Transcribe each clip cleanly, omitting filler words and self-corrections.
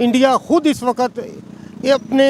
India खुद इस वक्त ये अपने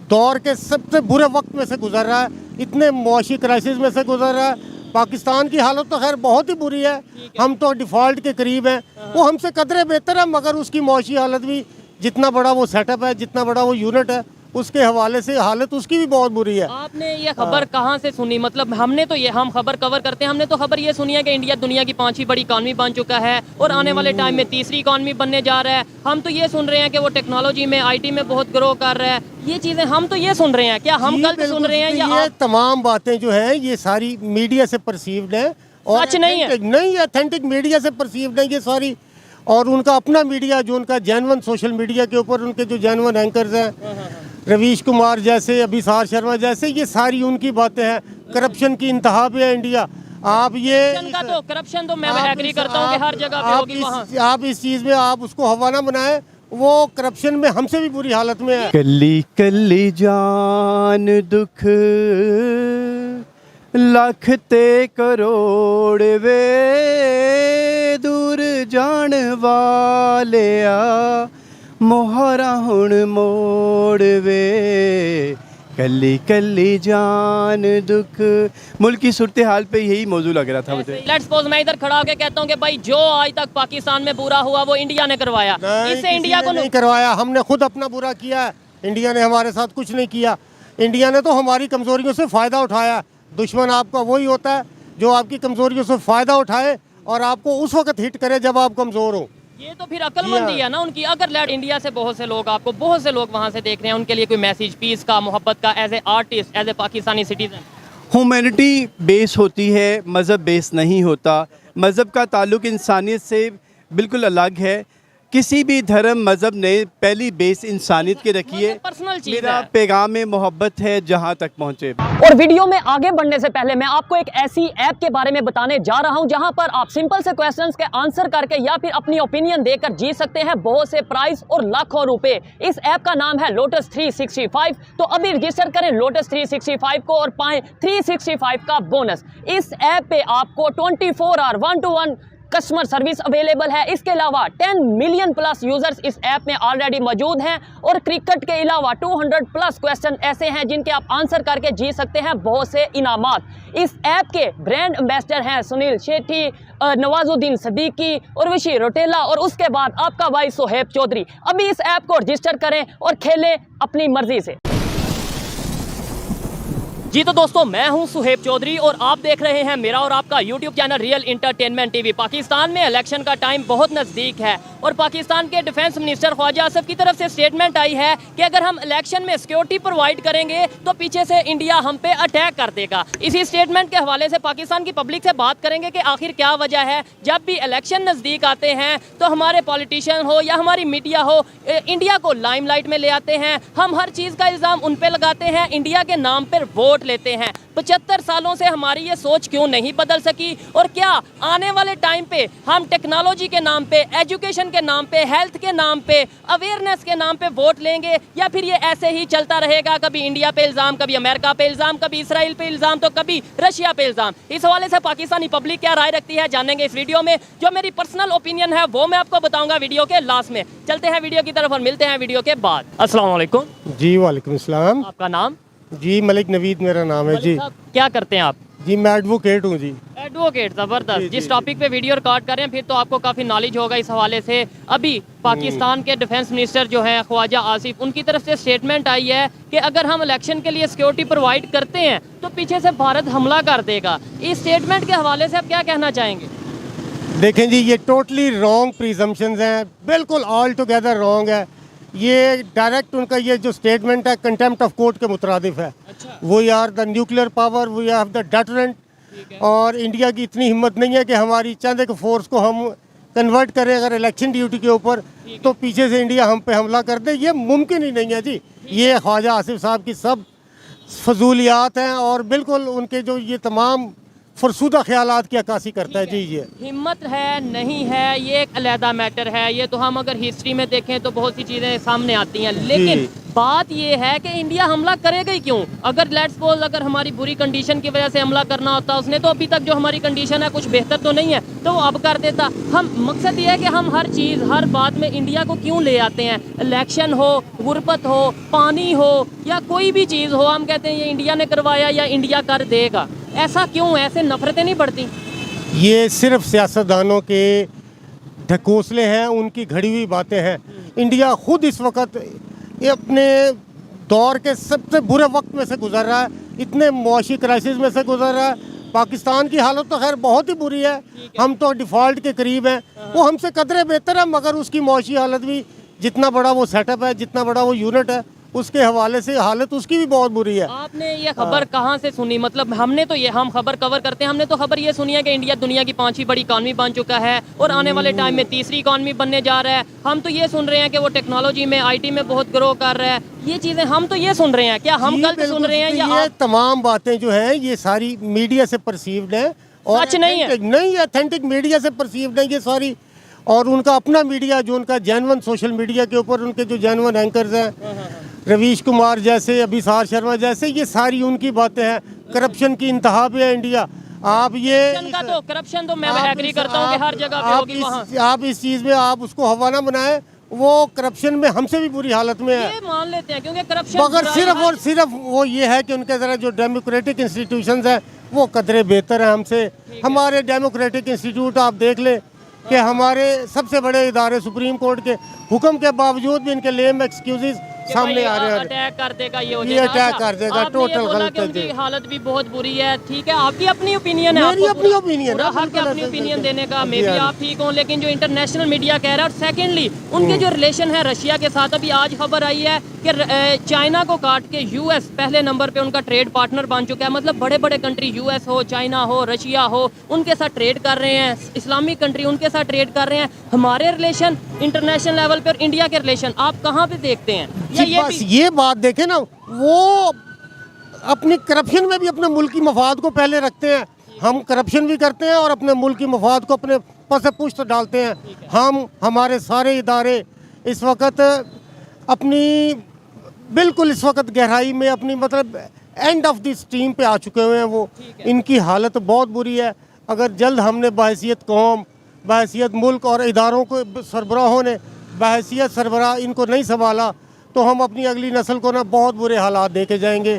दौर के सबसे बुरे वक्त में से गुजर रहा है, इतने मुआशी क्राइसिस में से गुजर रहा है। पाकिस्तान की हालत तो खैर बहुत ही बुरी है, हम तो डिफ़ॉल्ट के करीब हैं, वो हमसे कदरे बेहतर है, मगर उसकी मुआशी हालत भी, जितना बड़ा वो सेटअप है, जितना बड़ा वो यूनिट है, उसके हवाले से हालत उसकी भी बहुत बुरी है। आपने ये खबर कहाँ से सुनी? मतलब हमने तो ये, हम खबर कवर करते हैं, हमने तो खबर ये सुनी है कि इंडिया दुनिया की 5वीं बड़ी इकॉनमी बन चुका है और आने वाले टाइम में 3री इकॉनमी बनने जा रहा है। हम तो ये सुन रहे हैं कि वो टेक्नोलॉजी में, IT में बहुत ग्रो कर रहा है। ये चीज़ें हम तो ये सुन रहे हैं, क्या हम गलत सुन रहे हैं? या ये तमाम बातें जो है ये सारी मीडिया से परसीव्ड है और सच नहीं है, नहीं ऑथेंटिक मीडिया से परसीव्ड है ये सारी, और उनका अपना मीडिया जो उनका जेन्युइन सोशल मीडिया के ऊपर उनके जो जेन्युइन एंकर्स हैं, रवीश कुमार जैसे, अभिसार शर्मा जैसे, ये सारी उनकी बातें हैं। करप्शन की इंतहा पे है इंडिया। आप ये करप्शन तो मैं एग्री करता हूँ कि हर जगह पे होगी वहाँ। आप इस चीज़ में आप उसको हवा ना बनाएं, वो करप्शन में हमसे भी बुरी हालत में है। कली कली जान दुख लख ते करोड़ वे दूर जान वाले आ मोहरा हुण मोड़ वे कली कली जान दुख। मुल्क की सूरत हाल पे यही मौजू लग रहा था मुझे। लेट्स सपोज मैं इधर खड़ा होकर कहता हूँ कि भाई जो आज तक पाकिस्तान में बुरा हुआ वो इंडिया ने करवाया, इससे इंडिया को नहीं करवाया, हमने खुद अपना बुरा किया है। इंडिया ने हमारे साथ कुछ नहीं किया। इंडिया ने तो हमारी कमजोरियों से फ़ायदा उठाया। दुश्मन आपका वही होता है जो आपकी कमजोरियों से फ़ायदा उठाए और आपको उस वक्त हिट करे जब आप कमज़ोर हो। ये तो फिर अक्लमंदी है ना उनकी। अगर इंडिया से बहुत से लोग, आपको बहुत से लोग वहाँ से देख रहे हैं, उनके लिए कोई मैसेज पीस का, मोहब्बत का, as a artist, as a Pakistani citizen? Humanity base होती है, मज़हब बेस नहीं होता। मज़हब का ताल्लुक़ इंसानियत से बिल्कुल अलग है। किसी भी धर्म मज़हब ने पहली बेस इंसानियत के रखी है। पर्सनल चीज़ मेरा है। पैगाम में मोहब्बत है जहाँ तक पहुँचे। और वीडियो में आगे बढ़ने से पहले मैं आपको एक ऐसी ऐप के बारे में बताने जा रहा हूं जहां पर आप सिंपल से क्वेश्चंस के आंसर करके या फिर अपनी ओपिनियन देकर जीत सकते हैं बहुत से प्राइस और लाखों रुपए। इस ऐप का नाम है लोटस 365। तो अभी रजिस्टर करें लोटस 365 को और पाएं 365 का बोनस। इस ऐप पे आपको 24 our 1-to-1 customer service available है। इसके अलावा 10 मिलियन प्लस यूजर्स इस ऐप में ऑलरेडी मौजूद हैं और क्रिकेट के अलावा 200 प्लस क्वेश्चन ऐसे हैं जिनके आप आंसर करके जीत सकते हैं बहुत से इनामात। इस ऐप के ब्रांड एम्बेसडर हैं सुनील शेट्टी, नवाजुद्दीन सिद्दीकी और विशी रोटेला और उसके बाद आपका भाई सुहेब चौधरी। अभी इस ऐप को रजिस्टर करें और खेलें अपनी मर्जी से। जी तो दोस्तों, मैं हूं सुहेब चौधरी और आप देख रहे हैं मेरा और आपका YouTube channel real entertainment TV. Pakistan में इलेक्शन का टाइम बहुत नज़दीक है और पाकिस्तान के डिफेंस मिनिस्टर ख्वाजा आसिफ की तरफ से स्टेटमेंट आई है कि अगर हम इलेक्शन में सिक्योरिटी प्रोवाइड करेंगे तो पीछे से इंडिया हम पे अटैक कर देगा। इसी स्टेटमेंट के हवाले से पाकिस्तान की पब्लिक से बात करेंगे कि आखिर क्या वजह है जब भी इलेक्शन नज़दीक आते हैं तो हमारे पॉलिटिशियन हो या हमारी मीडिया हो इंडिया को लाइमलाइट में ले आते हैं। हम हर चीज़ का इल्ज़ाम उन पे लगाते हैं, इंडिया के नाम पर वोट लेते हैं। 75 सालों से हमारी ये सोच क्यों नहीं बदल सकी और क्या आने वाले टाइम पे हम टेक्नोलॉजी के नाम पे, एजुकेशन के नाम पे, हेल्थ के नाम पे, अवेयरनेस के नाम पे वोट लेंगे या फिर ये ऐसे ही चलता रहेगा? कभी इंडिया पे इल्ज़ाम, कभी अमेरिका पे इल्ज़ाम, कभी इसराइल पे इल्ज़ाम, तो कभी रशिया पे इल्ज़ाम। इस हवाले से पाकिस्तानी पब्लिक क्या राय रखती है जानेंगे इस वीडियो में। जो मेरी पर्सनल ओपिनियन है वो मैं आपको बताऊंगा वीडियो के लास्ट में। चलते हैं वीडियो की तरफ और मिलते हैं वीडियो के बाद। अस्सलाम वालेकुम। जी वालेकुम सलाम। आपका नाम? जी मलिक नवीद मेरा नाम है। जी क्या करते हैं आप? जी मैं एडवोकेट हूँ। जी एडवोकेट, जबरदस्त। जिस टॉपिक पे वीडियो रिकॉर्ड कर रहे हैं फिर तो आपको काफी नॉलेज होगा इस हवाले से। अभी पाकिस्तान के डिफेंस मिनिस्टर जो हैं ख्वाजा आसिफ, उनकी तरफ से स्टेटमेंट आई है कि अगर हम इलेक्शन के लिए सिक्योरिटी प्रोवाइड करते हैं तो पीछे से भारत हमला कर देगा। इस स्टेटमेंट के हवाले से आप क्या कहना चाहेंगे? देखें जी, ये टोटली रॉन्ग प्रिजम्पशंस हैं, बिल्कुल ऑल टुगेदर रॉन्ग है। ये डायरेक्ट उनका ये जो स्टेटमेंट है कंटेम्प्ट ऑफ कोर्ट के मुतरादिफ है। अच्छा। We are the nuclear power, we have the deterrent, और इंडिया की इतनी हिम्मत नहीं है कि हमारी चंद एक फोर्स को हम कन्वर्ट करें अगर इलेक्शन ड्यूटी के ऊपर, तो पीछे से इंडिया हम पे हमला कर दे। ये मुमकिन ही नहीं है जी। ये ख्वाजा आसिफ साहब की सब फजूलियात हैं और बिल्कुल उनके जो ये तमाम फरसूदा ख्यालात की अक्कासी करता है। जी ये हिम्मत है नहीं है ये एक अलहदा मैटर है। ये तो हम अगर हिस्ट्री में देखें तो बहुत सी चीज़ें सामने आती हैं, लेकिन बात ये है कि इंडिया हमला करेगा ही क्यों? अगर लेट्स सपोज अगर हमारी बुरी कंडीशन की वजह से हमला करना होता, उसने तो अभी तक जो हमारी कंडीशन है कुछ बेहतर तो नहीं है, तो वो अब कर देता। हम मकसद ये है कि हम हर चीज़ हर बात में इंडिया को क्यों ले आते हैं? इलेक्शन हो, गुर्बत हो, पानी हो या कोई भी चीज़ हो, हम कहते हैं ये इंडिया ने करवाया या इंडिया कर देगा। ऐसा क्यों? ऐसे नफरतें नहीं बढ़ती? ये सिर्फ सियासतदानों के ढकोसले हैं, उनकी घड़ी हुई बातें हैं। इंडिया खुद इस वक्त ये अपने दौर के सबसे बुरे वक्त में से गुजर रहा है, इतने मुआशी क्राइसिस में से गुजर रहा है। पाकिस्तान की हालत तो खैर बहुत ही बुरी है, हम तो डिफ़ॉल्ट के करीब हैं, वो हमसे कदरे बेहतर है, मगर उसकी मुआशी हालत भी, जितना बड़ा वो सेटअप है, जितना बड़ा वो यूनिट है, उसके हवाले से हालत उसकी भी बहुत बुरी है। आपने ये खबर कहाँ से सुनी? मतलब हमने तो ये, हम खबर कवर करते हैं, हमने तो खबर ये सुनी है कि इंडिया दुनिया की 5वीं बड़ी इकॉनमी बन चुका है और आने वाले टाइम में 3री इकॉनमी बनने जा रहा है। हम तो ये सुन रहे हैं कि वो टेक्नोलॉजी में, IT में बहुत ग्रो कर रहा है। ये चीज़ें हम तो ये सुन रहे हैं, क्या हम गलत सुन रहे हैं? या ये तमाम बातें जो हैं ये सारी मीडिया से परसीव्ड हैं और सच नहीं है? नहीं, ऑथेंटिक मीडिया से परसीव्ड है ये सारी, और उनका अपना मीडिया जो उनका जेन्युइन सोशल मीडिया के ऊपर उनके जो जेन्युइन एंकर्स हैं, रवीश कुमार जैसे, अभिसार शर्मा जैसे, ये सारी उनकी बातें हैं। करप्शन की इंतहा पे है इंडिया। आप ये करप्शन तो मैं एग्री करता हूँ कि हर जगह पे होगी वहाँ। आप इस चीज़ में आप उसको हवा ना बनाएं, वो करप्शन में हमसे भी बुरी हालत में है। ये मान लेते हैं क्योंकि करप्शन, मगर सिर्फ और सिर्फ वो ये है कि उनके ज़रा जो डेमोक्रेटिक इंस्टीट्यूशंस हैं वो कदरे बेहतर है हमसे। हमारे डेमोक्रेटिक इंस्टीट्यूट आप देख ले कि हमारे सबसे बड़े इदारे सुप्रीम कोर्ट के हुक्म के बावजूद भी इनके लेम एक्सक्यूजेस सामने आ रहे हैं। अटैक कर देगा, ये हो ये जाएगा। अटैक कर देगा, टोटल गलत है उनकी जी। हालत भी बहुत बुरी है। ठीक है, आपकी अपनी ओपिनियन है, मेरी आपको अपनी ओपिनियन पूरा है, हक है बिल्कुल अपनी ऐसे ओपिनियन देने का। जी मे भी हाँ। आप ठीक हो, लेकिन जो इंटरनेशनल मीडिया कह रहा है, और सेकेंडली उनके जो रिलेशन है रशिया के साथ, अभी आज खबर आई है कि चाइना को काट के US पहले नंबर पे उनका ट्रेड पार्टनर बन चुका है। मतलब बड़े बड़े कंट्री, US हो, चाइना हो, रशिया हो, उनके साथ ट्रेड कर रहे हैं। इस्लामिक कंट्री उनके साथ ट्रेड कर रहे हैं। हमारे रिलेशन इंटरनेशनल लेवल पे और इंडिया के रिलेशन आप कहाँ पे देखते हैं? या जी, ये बस ये बात देखें ना, वो अपनी करप्शन में भी अपने मुल्क की मफाद को पहले रखते हैं। हम करप्शन भी करते हैं और अपने मुल्क की मफाद को अपने पस पुश्त डालते हैं। हम हमारे सारे इदारे इस वक्त अपनी बिल्कुल इस वक्त गहराई में अपनी मतलब एंड ऑफ द स्ट्रीम पे आ चुके हुए हैं। वो इनकी हालत बहुत बुरी है। अगर जल्द हमने बहैसियत कौम, बहैसियत मुल्क और इदारों को सरबराहों ने बहैसियत सरबराह इनको नहीं संभाला तो हम अपनी अगली नस्ल को ना बहुत बुरे हालात देके जाएंगे।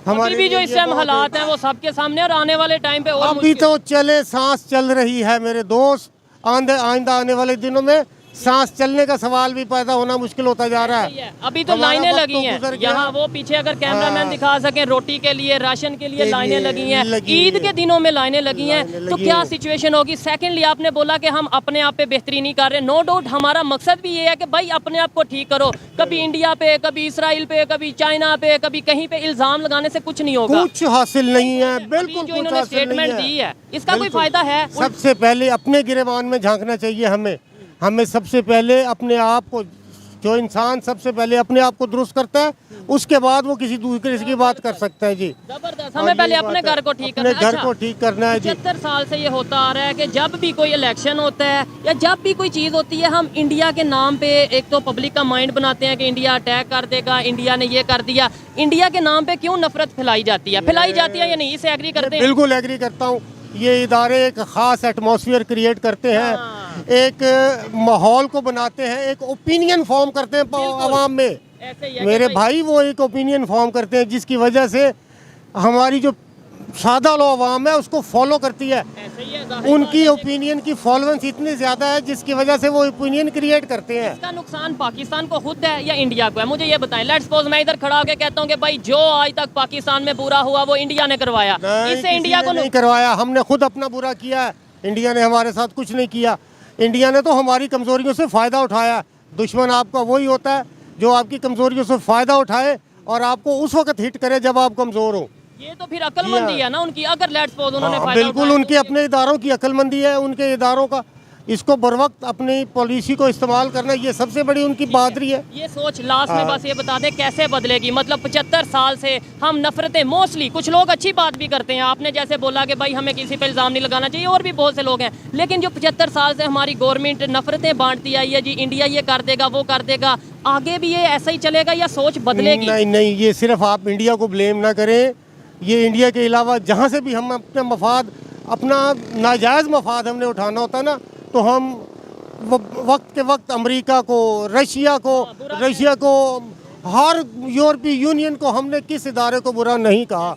हमारे भी जो इस टाइम हालात हैं वो सबके सामने, और आने वाले टाइम पे और अभी तो चले सांस चल रही है मेरे दोस्त, आइंदा आने वाले दिनों में सांस चलने का सवाल भी पैदा होना मुश्किल होता जा रहा है। अभी तो हमारा लाइनें वक्त लगी तो हैं गुजर गया। यहाँ, वो पीछे अगर कैमरामैन हाँ। दिखा सकें, रोटी के लिए, राशन के लिए लाइनें लगी हैं, ईद के दिनों में लाइनें लगी हैं, तो क्या सिचुएशन होगी? सेकेंडली आपने बोला कि हम अपने आप पे बेहतरी नहीं कर रहे। नो डाउट हमारा मकसद भी ये है कि भाई अपने आप को ठीक करो। कभी इंडिया पे, कभी इसराइल पे, कभी चाइना पे, कभी कहीं पे इल्जाम लगाने से कुछ नहीं होगा। कुछ हासिल नहीं है, बिल्कुल जो कुछ इन्होंने हासिल नहीं स्टेटमेंट है। दी है, इसका कोई बिल्कुल। फायदा है? सबसे पहले अपने गिरेबान में झांकना चाहिए हमें सबसे पहले अपने आप को, जो इंसान सबसे पहले अपने आप को दुरुस्त करता है उसके बाद वो किसी दूसरे की बात कर सकता है जी। जबरदस्त। हमें पहले अपने घर को ठीक करना है। अपने घर को ठीक करना है जी। 75 साल से ये होता आ रहा है कि जब भी कोई इलेक्शन होता है या जब भी कोई चीज़ होती है, हम इंडिया के नाम पे एक तो पब्लिक का माइंड बनाते हैं कि इंडिया अटैक कर देगा, इंडिया ने ये कर दिया। इंडिया के नाम पे क्यों नफरत फैलाई जाती है? फैलाई जाती है या नहीं? इसे एग्री करते हैं? बिल्कुल एग्री करता हूँ। ये इदारे एक ख़ास एटमॉस्फेयर क्रिएट करते हैं, एक माहौल को बनाते हैं, एक ओपिनियन फॉर्म करते हैं आवाम में। ऐसे ही है मेरे कि भाई वो एक ओपिनियन फॉर्म करते हैं जिसकी वजह से हमारी जो सादा लो आवाम है उसको फॉलो करती है। ऐसे ही है, जाहिर उनकी बात है। ओपिनियन की फॉलोअर्स इतनी ज़्यादा है जिसकी वजह से वो ओपिनियन क्रिएट करते हैं। इसका नुकसान पाकिस्तान को खुद है या इंडिया को है? मुझे ये बताएं। लेट्स सपोज मैं इधर खड़ा होकर कहता हूँ कि भाई जो आज तक पाकिस्तान में बुरा हुआ वो इंडिया ने करवाया, इससे इंडिया को नहीं करवाया, हमने खुद अपना बुरा किया है। इंडिया ने हमारे साथ कुछ नहीं किया। इंडिया ने तो हमारी कमज़ोरियों से फ़ायदा उठाया। दुश्मन आपका वही होता है जो आपकी कमज़ोरियों से फ़ायदा उठाए और आपको उस वक्त हिट करे जब आप कमज़ोर हो। ये तो फिर अक्लमंदी है ना उनकी। अगर लेट्स सपोज उन्होंने हाँ, फायदा बिल्कुल उठाया उनके अपने इदारों की अक्लमंदी है, उनके इदारों का इसको बर वक्त अपनी पॉलिसी को इस्तेमाल करना, ये सबसे बड़ी उनकी बहादुरी है। ये सोच लास्ट में बस ये बता दें कैसे बदलेगी, मतलब 75 साल से हम नफरतें, मोस्टली कुछ लोग अच्छी बात भी करते हैं, आपने जैसे बोला कि भाई हमें किसी पे इल्ज़ाम नहीं लगाना चाहिए, और भी बहुत से लोग हैं, लेकिन जो 75 साल से हमारी गवर्नमेंट नफरतें बांटती आई है जी, इंडिया ये कर देगा वो कर देगा, आगे भी ये ऐसा ही चलेगा या सोच बदलेगी? नहीं नहीं, ये सिर्फ आप इंडिया को ब्लेम ना करें, ये इंडिया के अलावा जहाँ से भी हम अपने मफाद, अपना नाजायज़ मफाद हमने उठाना होता ना, तो हम वक्त के वक्त अमेरिका को, रशिया को, हर यूरोपीय यूनियन को, हमने किस इदारे को बुरा नहीं कहा।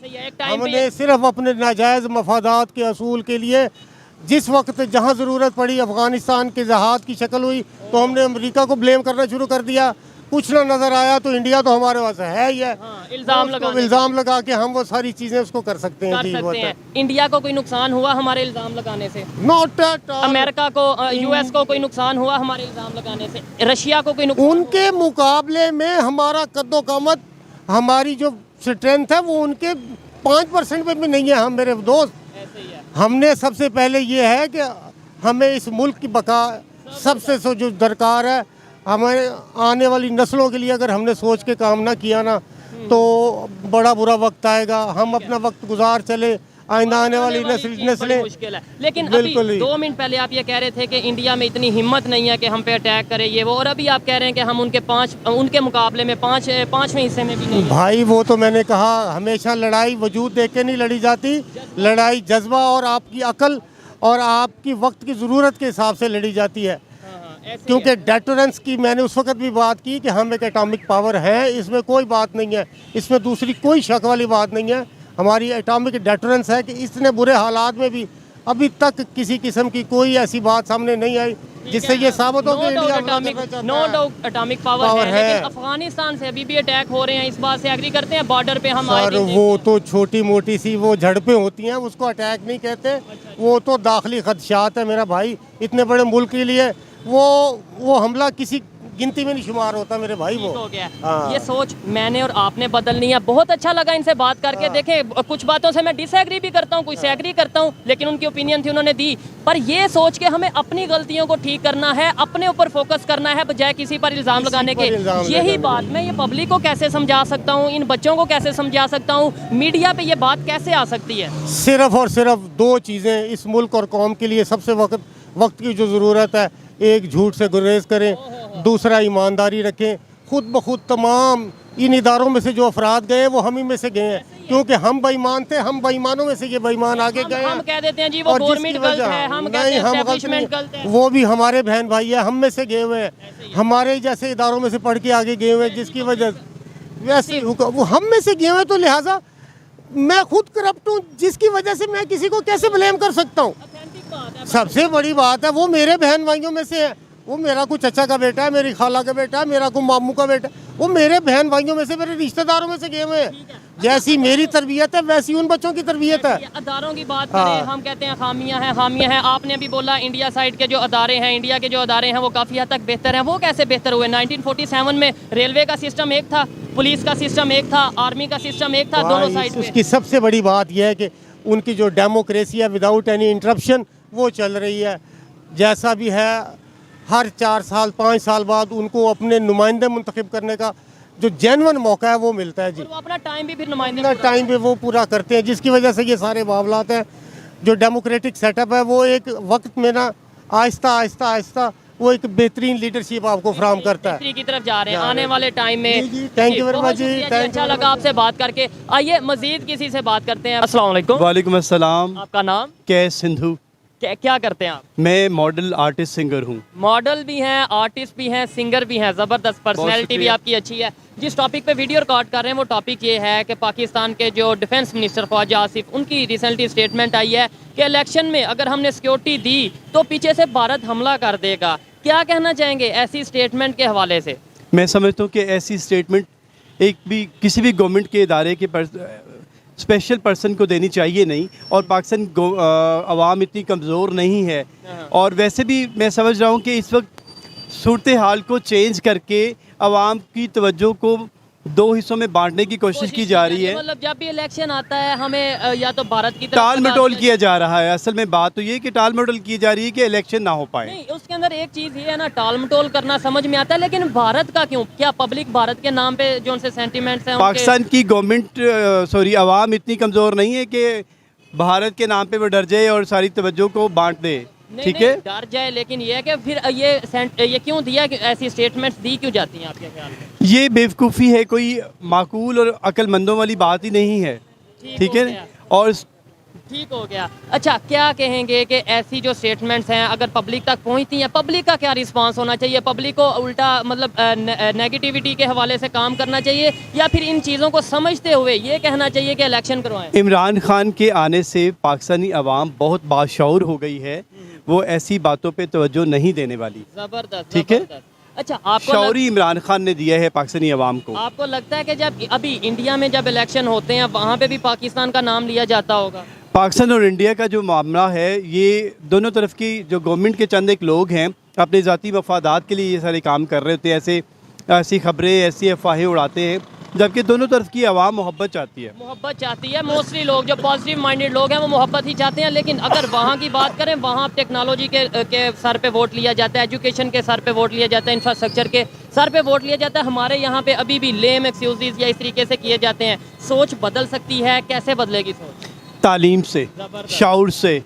हमने सिर्फ अपने नाजायज़ मफादात के असूल के लिए जिस वक्त जहाँ ज़रूरत पड़ी, अफ़गानिस्तान के जहाज़ की शक्ल हुई तो हमने अमेरिका को ब्लेम करना शुरू कर दिया, कुछ ना नज़र आया तो इंडिया तो हमारे पास है ही है, इल्ज़ाम लगा के हम वो सारी चीज़ें उसको कर सकते हैं। इंडिया को कोई नुकसान हुआ हमारे इल्ज़ाम लगाने से? Not at all. अमेरिका को, यूएस को कोई नुकसान हुआ हमारे इल्ज़ाम लगाने से? रशिया को कोई नुकसान? उनके मुकाबले में हमारा कद्दो-क़ामत, हमारी जो स्ट्रेंथ है वो उनके 5% पे भी नहीं है। हम मेरे दोस्त, हमने सबसे पहले ये है कि हमें इस मुल्क की बका सबसे जो दरकार है, हमारे आने वाली नस्लों के लिए अगर हमने सोच के काम ना किया ना तो बड़ा बुरा वक्त आएगा। हम अपना वक्त गुजार चले, आइंदा आने वाली नस्लें मुश्किल है। लेकिन अभी 2 मिनट पहले आप ये कह रहे थे कि इंडिया में इतनी हिम्मत नहीं है कि हम पे अटैक करे ये वो, और अभी आप कह रहे हैं कि हम उनके मुकाबले में पाँचवें हिस्से में भी नहीं। भाई वो तो मैंने कहा, हमेशा लड़ाई वजूद देख के नहीं लड़ी जाती, लड़ाई जज्बा और आपकी अकल और आपकी वक्त की ज़रूरत के हिसाब से लड़ी जाती है। क्योंकि डेटरेंस की मैंने उस वक्त भी बात की कि हम एक एटॉमिक पावर है, इसमें कोई बात नहीं है, इसमें दूसरी कोई शक वाली बात नहीं है। हमारी एटॉमिक डेटरेंस है कि इतने बुरे हालात में भी अभी तक किसी किस्म की कोई ऐसी बात सामने नहीं आई जिससे ये साबित हो कि India no doubt atomic power है। लेकिन अफगानिस्तान से अभी भी अटैक हो रहे हैं, इस बात से एग्री करते हैं? बॉर्डर पे हम सर वो तो छोटी मोटी सी वो झड़पें होती हैं, उसको अटैक नहीं कहते, वो तो दाखिली खदशात है मेरा भाई। इतने बड़े मुल्क के लिए वो हमला किसी गिनती में नहीं शुमार होता मेरे भाई। वो हो गया। ये सोच मैंने और आपने बदलनी है। बहुत अच्छा लगा इनसे बात करके। देखें, कुछ बातों से मैं डिसएग्री भी करता हूँ, कुछ से एग्री करता हूँ, लेकिन उनकी ओपिनियन थी, उन्होंने दी। पर ये सोच के हमें अपनी गलतियों को ठीक करना है, अपने ऊपर फोकस करना है बजाय किसी पर इल्ज़ाम लगाने के। यही बात मैं ये पब्लिक को कैसे समझा सकता हूँ, इन बच्चों को कैसे समझा सकता हूँ, मीडिया पे ये बात कैसे आ सकती है? सिर्फ और सिर्फ 2 चीज़ें इस मुल्क और कौम के लिए सबसे वक्त की जो ज़रूरत है, एक झूठ से गुरेज करें, दूसरा ईमानदारी रखें। खुद ब खुद तमाम इन इदारों में से जो अफराद गए वो हम ही में से गए हैं, क्योंकि हम बेईमान थे, हम बेईमानों में से ये बेईमान आगे गए हैं। हम कह देते हैं जी वो गवर्नमेंट गलत है, हम कहते हैं एस्टैब्लिशमेंट गलत है। वो भी हमारे बहन भाई है, हम में से गए हुए हैं, हमारे जैसे इदारों में से पढ़ के आगे गए हुए हैं, जिसकी वजह वैसे वो हम में से गए हुए, तो लिहाजा मैं खुद करप्ट हूँ, जिसकी वजह से मैं किसी को कैसे ब्लेम कर सकता हूँ? सबसे बड़ी बात है वो मेरे बहन भाइयों में से है, वो मेरा कोई चचा का बेटा है, मेरी खाला का बेटा है, मेरा कोई मामू का बेटा, वो मेरे बहन भाइयों में से, मेरे रिश्तेदारों में से गए हुए हैं। जैसी मेरी तरबियत है वैसी उन बच्चों की तरबियत है। अदारों की बात करें, हम कहते हैं खामियां हैं। आपने भी बोला इंडिया साइड के जो अदारे हैं, इंडिया के जो अदारे हैं वो काफ़ी हद तक बेहतर हैं। वो कैसे बेहतर हुए? 1947 में रेलवे का सिस्टम एक था, पुलिस का सिस्टम एक था, आर्मी का सिस्टम एक था, दोनों साइड। उसकी सबसे बड़ी बात यह है कि उनकी जो डेमोक्रेसी है विदाउट एनी इंटरप्शन वो चल रही है। जैसा भी है, हर 4 साल 5 साल बाद उनको अपने नुमाइंदे मुंतखब करने का जो जेन्युइन मौका है वो मिलता है जी। वो अपना टाइम भी फिर नुमाइंदे अपना टाइम भी वो पूरा करते हैं, जिसकी वजह से ये सारे मामलात हैं। जो डेमोक्रेटिक सेटअप है वो एक वक्त में ना आहिस्ता वो एक बेहतरीन लीडरशिप आपको फराहम करता है। की तरफ जा रहे हैं आने वाले टाइम में। थैंक यू वेरी मच जी, अच्छा लगा आपसे बात करके। आइए मजीद किसी से बात करते हैं। अस्सलाम वालेकुम। वालेकुम अस्सलाम। आपका नाम? कैस सिंधु। क्या करते हैं आप? मैं मॉडल आर्टिस्ट सिंगर हूँ। मॉडल भी हैं, आर्टिस्ट भी हैं, सिंगर भी हैं, ज़बरदस्त पर्सनैलिटी भी आपकी अच्छी है। जिस टॉपिक पे वीडियो रिकॉर्ड कर रहे हैं वो टॉपिक ये है कि पाकिस्तान के जो डिफेंस मिनिस्टर ख्वाजा आसिफ, उनकी रिसेंटली स्टेटमेंट आई है कि इलेक्शन में अगर हमने सिक्योरिटी दी तो पीछे से भारत हमला कर देगा। क्या कहना चाहेंगे ऐसी स्टेटमेंट के हवाले से? मैं समझता हूँ कि ऐसी स्टेटमेंट किसी भी गवर्नमेंट के इदारे के स्पेशल पर्सन को देनी चाहिए नहीं, और पाकिस्तान आवाम इतनी कमज़ोर नहीं है। और वैसे भी मैं समझ रहा हूँ कि इस वक्त सूरत हाल को चेंज करके आवाम की तवज्जो को दो हिस्सों में बांटने की कोशिश की जा रही है। मतलब जब भी इलेक्शन आता है हमें या तो भारत की तरफ टाल से मटोल बात किया जा रहा है। असल में बात तो ये कि टाल मटोल की जा रही है कि इलेक्शन ना हो पाए। नहीं, उसके अंदर एक चीज ये है ना, टाल मटोल करना समझ में आता है, लेकिन भारत का क्यों? क्या पब्लिक भारत के नाम पे जो उनसे सेंटिमेंट्स हैं पाकिस्तान की गवर्नमेंट आवाम इतनी कमज़ोर नहीं है कि भारत के नाम पे वो डर जाए और सारी तवज्जो को बांट दे। ठीक है, डर जाए, लेकिन ये है कि फिर ये क्यों दिया, कि ऐसी स्टेटमेंट्स दी क्यों जाती हैं आपके ख्याल में? ये बेवकूफ़ी है, कोई माकूल और अक्लमंदों वाली बात ही नहीं है। ठीक है, और ठीक हो गया। अच्छा, क्या कहेंगे कि ऐसी जो स्टेटमेंट्स हैं अगर पब्लिक तक पहुंचती हैं, पब्लिक का क्या रिस्पांस होना चाहिए? पब्लिक को उल्टा मतलब नेगेटिविटी के हवाले से काम करना चाहिए, या फिर इन चीज़ों को समझते हुए ये कहना चाहिए कि इलेक्शन करवाएं? इमरान खान के आने से पाकिस्तानी अवाम बहुत बाशऊर हो गई है, वो ऐसी बातों पे तवज्जो नहीं देने वाली। जबरदस्त, ठीक है। अच्छा, आपको शौरी इमरान खान ने दिया है पाकिस्तानी अवाम को। आपको लगता है कि जब अभी इंडिया में जब इलेक्शन होते हैं वहाँ पे भी पाकिस्तान का नाम लिया जाता होगा? पाकिस्तान और इंडिया का जो मामला है, ये दोनों तरफ की जो गवर्नमेंट के चंद एक लोग हैं अपने ज़ाती मफादात के लिए ये सारे काम कर रहे होते हैं, ऐसी खबरें, ऐसी अफवाहें उड़ाते हैं, जबकि दोनों तरफ की आवाम मोहब्बत चाहती है। मोहब्बत चाहती है, मोस्टली लोग जो पॉजिटिव माइंडेड लोग हैं वो मोहब्बत ही चाहते हैं। लेकिन अगर वहाँ की बात करें, वहाँ टेक्नोलॉजी के सर पे वोट लिया जाता है, एजुकेशन के सर पे वोट लिया जाता है, इंफ्रास्ट्रक्चर के सर पे वोट लिया जाता है। हमारे यहाँ पे अभी भी लेम एक्सक्यूज़ या इस तरीके से किए जाते हैं। सोच बदल सकती है, कैसे बदलेगी सोच? तालीम से, शाऊर से।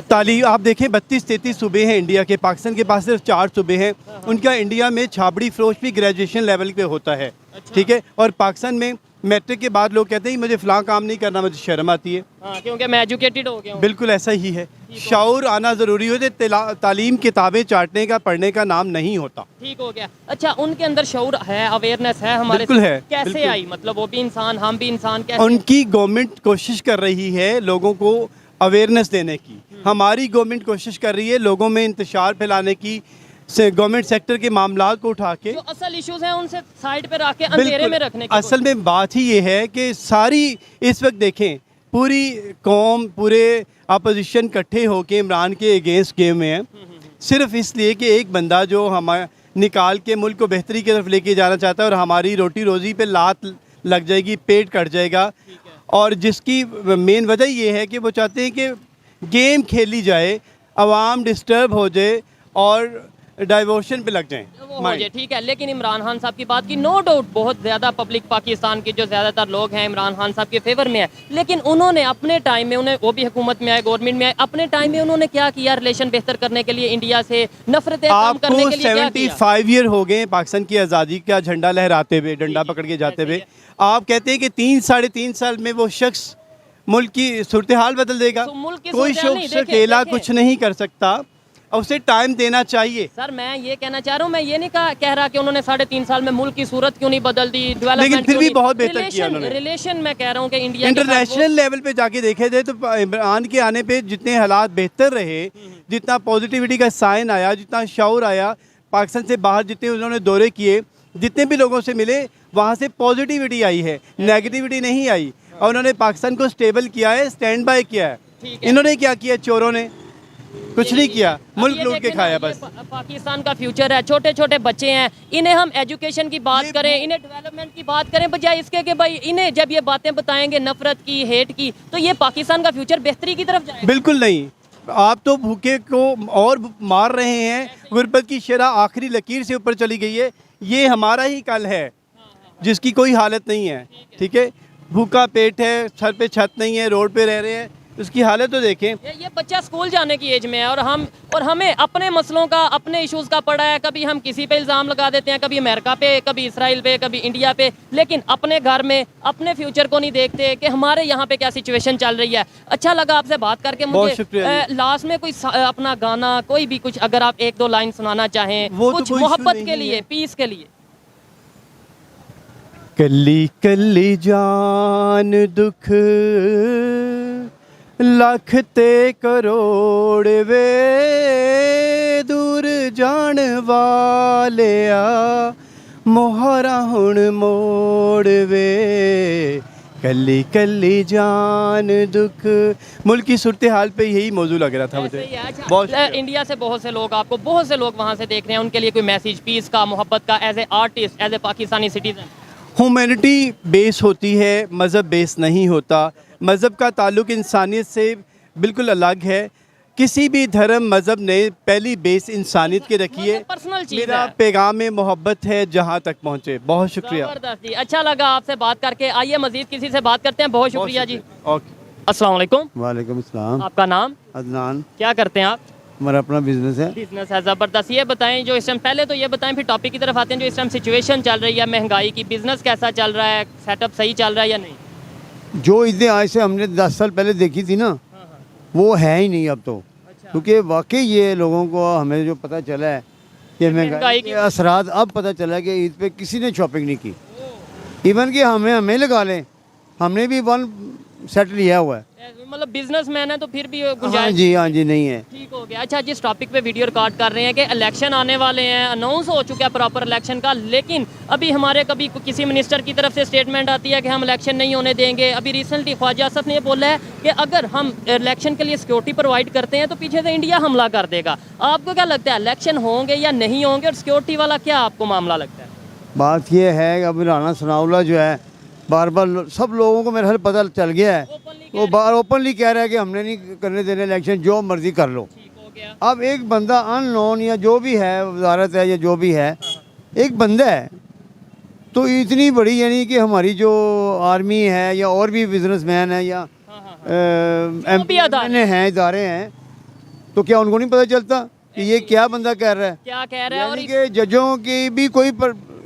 तालीम आप देखें, 32-33 सूबे हैं इंडिया के, पाकिस्तान के पास सिर्फ 4 सूबे हैं। उनका इंडिया में छाबड़ी फरोश भी ग्रेजुएशन लेवल पे होता है। ठीक है, और पाकिस्तान में मैट्रिक के बाद लोग कहते हैं मुझे फ़लाँ काम नहीं करना, मुझे शर्म आती है। हाँ, क्योंकि मैं एजुकेटेड हो गया हूँ। बिल्कुल ऐसा ही है, शाऊर आना ज़रूरी होता है। तालीम किताबें चाटने का, पढ़ने का नाम नहीं होता। ठीक हो गया। अच्छा, उनके अंदर शऊर है, अवेयरनेस है हमारे? बिल्कुल है। कैसे बिल्कुल। आई? मतलब वो भी इंसान, हम भी इंसान, कैसे? उनकी गवर्नमेंट कोशिश कर रही है लोगों को अवेयरनेस देने की, हमारी गवर्नमेंट कोशिश कर रही है लोगों में इंतशार फैलाने की, से गवर्नमेंट सेक्टर के मामला को उठा के जो असल इश्यूज हैं उनसे साइड पे रख के अंधेरे में रखने की। असल में बात ही ये है कि सारी इस वक्त देखें, पूरी कौम, पूरे अपोजिशन इकट्ठे होके इमरान के अगेंस्ट गेम में है, सिर्फ इसलिए कि एक बंदा जो हमारे निकाल के मुल्क को बेहतरी की तरफ लेके जाना चाहता है और हमारी रोटी रोज़ी पे लात लग जाएगी, पेट कट जाएगा। और जिसकी मेन वजह ये है कि वो चाहते हैं कि गेम खेली जाए, आवाम डिस्टर्ब हो जाए और डाइवर्शन पे लग जाएं। मुझे ठीक है, लेकिन इमरान खान साहब की बात की, नो डाउट बहुत ज़्यादा पब्लिक पाकिस्तान के जो ज़्यादातर लोग हैं इमरान खान साहब के फेवर में है। लेकिन उन्होंने अपने टाइम में, उन्हें वो भी हुकूमत में आए, गवर्नमेंट में आए, अपने टाइम में उन्होंने क्या किया रिलेशन बेहतर करने के लिए, इंडिया से नफरतें कम करने के लिए? 75 ईयर हो गए पाकिस्तान की आज़ादी का झंडा लहराते हुए, डंडा पकड़ के जाते हुए। आप कहते हैं कि 3-3.5 साल में वो शख्स मुल्क की सूरत हाल बदल देगा? कोई शख्स अकेला कुछ नहीं कर सकता, और उसे टाइम देना चाहिए। सर, मैं ये कहना चाह रहा हूँ, मैं ये नहीं कह रहा कि उन्होंने 3.5 साल में मुल्क की सूरत क्यों नहीं बदल दी, लेकिन फिर भी बहुत बेहतर किया उन्होंने। रिलेशन मैं कह रहा हूँ कि इंडिया इंटरनेशनल लेवल पे जाके देखे जाए तो इमरान के आने पे जितने हालात बेहतर रहे, जितना पॉजिटिविटी का साइन आया, जितना शऊर आया, पाकिस्तान से बाहर जितने उन्होंने दौरे किए, जितने भी लोगों से मिले, वहाँ से पॉजिटिविटी आई है, नेगेटिविटी नहीं आई। और उन्होंने पाकिस्तान को स्टेबल किया है, स्टैंड बाय किया है। इन्होंने क्या किया? चोरों ने कुछ नहीं किया, मुल्क लूट के खाया बस। पाकिस्तान का फ्यूचर है, छोटे छोटे बच्चे हैं, इन्हें हम एजुकेशन की बात करें, इन्हें डेवलपमेंट की बात करें, बजाय इसके कि भाई इन्हें जब ये बातें बताएंगे नफरत की, हेट की, तो ये पाकिस्तान का फ्यूचर बेहतरी की तरफ जाएगा। बिल्कुल नहीं, आप तो भूखे को और मार रहे हैं, गुर्बत की शरह आखिरी लकीर से ऊपर चली गई है। ये हमारा ही कल है जिसकी कोई हालत नहीं है। ठीक है, भूखा पेट है, सर पे छत नहीं है, रोड पे रह रहे हैं, उसकी हालत तो देखें। ये बच्चा स्कूल जाने की एज में है और हमें अपने मसलों का, अपने इश्यूज का पड़ा है। कभी हम किसी पे इल्ज़ाम लगा देते हैं, कभी अमेरिका पे, कभी इसराइल पे, कभी इंडिया पे, लेकिन अपने घर में अपने फ्यूचर को नहीं देखते कि हमारे यहाँ पे क्या सिचुएशन चल रही है। अच्छा लगा आपसे बात करके। मुझे लास्ट में कोई अपना गाना, कोई भी कुछ अगर आप 1-2 लाइन सुनाना चाहें, कुछ मोहब्बत के लिए, पीस के लिए। कल्ली कल्ली जान दुख लख ते करोड़ वे, दूर जान वालिया मोहरा हुण मोड़ वे, कल्ली कल्ली जान दुख। मुल्क की सूरत हाल पे यही मौजू लग रहा था मुझे। बहुत इंडिया से बहुत से लोग, आपको बहुत से लोग वहाँ से देख रहे हैं, उनके लिए कोई मैसेज पीस का, मोहब्बत का, as a artist, as a Pakistani citizen? Humanity base होती है, मज़हब बेस नहीं होता। मज़हब का ताल्लुक़ इंसानियत से बिल्कुल अलग है। किसी भी धर्म मज़हब ने पहली बेस इंसानियत की रखी है। पर्सनल चीज़ मेरा है। पैगाम मोहब्बत है जहाँ तक पहुँचे। बहुत शुक्रिया। जबरदस्त जी, अच्छा लगा आपसे बात करके। आइए मजीद किसी से बात करते हैं। बहुत शुक्रिया जी। ओके। अस्सलाम वालेकुम। वालेकुम अस्सलाम। आपका नाम? अदनान। क्या करते हैं आप? हमारा अपना बिजनेस है। बिजनेस है, ज़बरदस्त। ये बताएं जो इस टाइम, पहले तो ये बताएं फिर टॉपिक की तरफ आते हैं, जो इस टाइम सिचुएशन चल रही है महंगाई की, बिजनेस कैसा चल रहा है, सेटअप सही चल रहा है या नहीं? जो ईदें आज से हमने 10 साल पहले देखी थी ना, वो है ही नहीं अब तो। अच्छा। क्योंकि वाकई ये लोगों को हमें जो पता चला है कि महंगाई महंगाई की के असरात अब पता चला है कि ईद पे किसी ने शॉपिंग नहीं की। इवन कि हमें लगा लें, हमने भी 1 सेट लिया हुआ है। मतलब बिजनेसमैन है तो फिर भी हाँ गुंजाइश जी नहीं है। ठीक हो गया। अच्छा, जिस टॉपिक पे वीडियो रिकॉर्ड कर रहे हैं कि इलेक्शन आने वाले हैं, अनाउंस हो चुका है प्रॉपर इलेक्शन का, लेकिन अभी हमारे कभी किसी मिनिस्टर की तरफ से स्टेटमेंट आती है कि हम इलेक्शन नहीं होने देंगे। अभी रिसेंटली ख्वाजा आसफ ने ये बोला है कि अगर हम इलेक्शन के लिए सिक्योरिटी प्रोवाइड करते हैं तो पीछे से इंडिया हमला कर देगा। आपको क्या लगता है, इलेक्शन होंगे या नहीं होंगे, और सिक्योरिटी वाला क्या आपको मामला लगता है? बात ये है कि अब राना सनाउल्लाह जो है बार सब लोगों को मेरे ख्याल पता चल गया है। वो बार ओपनली कह रहा है कि हमने नहीं करने देने इलेक्शन, जो मर्जी कर लो। ठीक हो गया। अब एक बंदा अननोन या जो भी है, वजारत है या जो भी है, एक बंदा है तो इतनी बड़ी, यानी कि हमारी जो आर्मी है या और भी बिजनेसमैन है या एमपी हैं, इदारे हैं, तो क्या उनको नहीं पता चलता कि ये क्या बंदा कह रहा है? क्या कह रहा है? और यानी कि जजों की भी कोई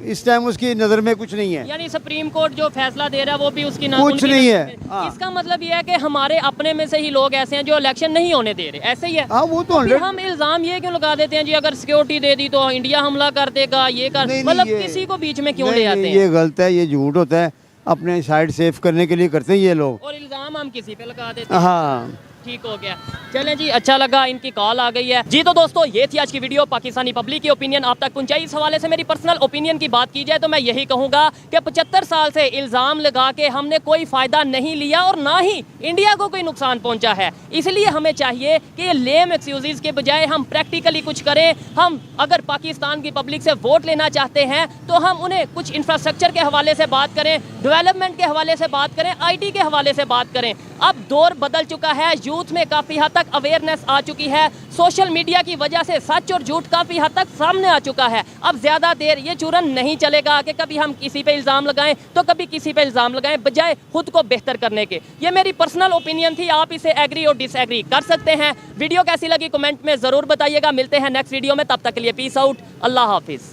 इस टाइम उसकी नज़र में कुछ नहीं है। यानी सुप्रीम कोर्ट जो फैसला दे रहा है वो भी उसकी कुछ नहीं है। हाँ। इसका मतलब ये है कि हमारे अपने में से ही लोग ऐसे हैं जो इलेक्शन नहीं होने दे रहे, ऐसे ही है। हाँ, वो तो फिर हम इल्जाम ये क्यों लगा देते हैं जी अगर सिक्योरिटी दे दी तो इंडिया हमला कर देगा, ये कर, नहीं, मतलब ये- किसी को बीच में क्यों नहीं, ले आते हैं? ये गलत है, ये झूठ होता है, अपने साइड सेफ करने के लिए करते हैं ये लोग। और इल्जाम हम किसी पे लगा देते हैं। हाँ, ठीक हो गया। चलें जी, अच्छा लगा, इनकी कॉल आ गई है जी। तो दोस्तों, ये थी आज की वीडियो। पाकिस्तानी पब्लिक की ओपिनियन आप तक पहुंचाई। इस हवाले से मेरी पर्सनल ओपिनियन की बात की जाए तो मैं यही कहूंगा कि 75 साल से इल्ज़ाम लगा के हमने कोई फ़ायदा नहीं लिया और ना ही इंडिया को कोई नुकसान पहुंचा है। इसलिए हमें चाहिए कि ये लेम एक्सक्यूज़ के बजाय हम प्रैक्टिकली कुछ करें। हम अगर पाकिस्तान की पब्लिक से वोट लेना चाहते हैं तो हम उन्हें कुछ इंफ्रास्ट्रक्चर के हवाले से बात करें, डेवलपमेंट के हवाले से बात करें, IT के हवाले से बात करें। अब दौर बदल चुका है, यूथ में काफ़ी हद तक अवेयरनेस आ चुकी है। सोशल मीडिया की वजह से सच और झूठ काफ़ी हद तक सामने आ चुका है। अब ज़्यादा देर ये चूरन नहीं चलेगा कि कभी हम किसी पे इल्ज़ाम लगाएं तो कभी किसी पे इल्ज़ाम लगाएं, बजाय खुद को बेहतर करने के। ये मेरी पर्सनल ओपिनियन थी, आप इसे एग्री और डिसएग्री कर सकते हैं। वीडियो कैसी लगी कमेंट में ज़रूर बताइएगा। मिलते हैं नेक्स्ट वीडियो में, तब तक के लिए पीस आउट, अल्लाह हाफिज़।